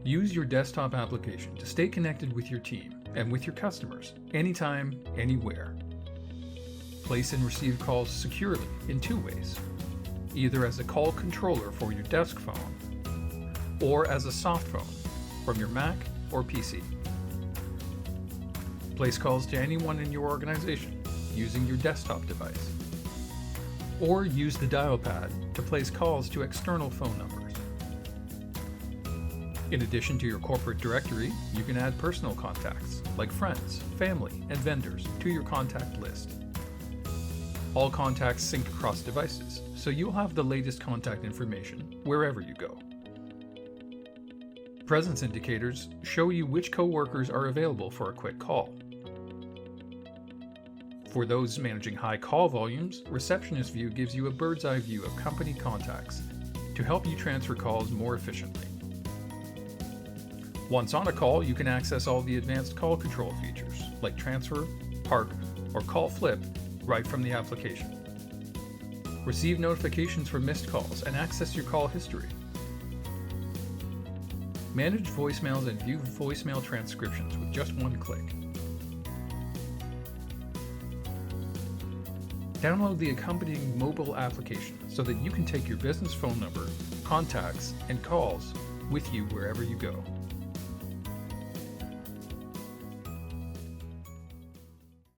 Use your desktop application to stay connected with your team and with your customers anytime, anywhere. Place and receive calls securely in two ways, either as a call controller for your desk phone or as a soft phone from your Mac or PC. Place calls to anyone in your organization using your desktop device, or use the dial pad to place calls to external phone numbers. In addition to your corporate directory, you can add personal contacts like friends, family, and vendors to your contact list. All contacts sync across devices, so you'll have the latest contact information wherever you go. Presence indicators show you which coworkers are available for a quick call. For those managing high call volumes, Receptionist View gives you a bird's eye view of company contacts to help you transfer calls more efficiently. Once on a call, you can access all the advanced call control features like transfer, park, or call flip right from the application. Receive notifications for missed calls and access your call history. Manage voicemails and view voicemail transcriptions with just one click. Download the accompanying mobile application so that you can take your business phone number, contacts, and calls with you wherever you go.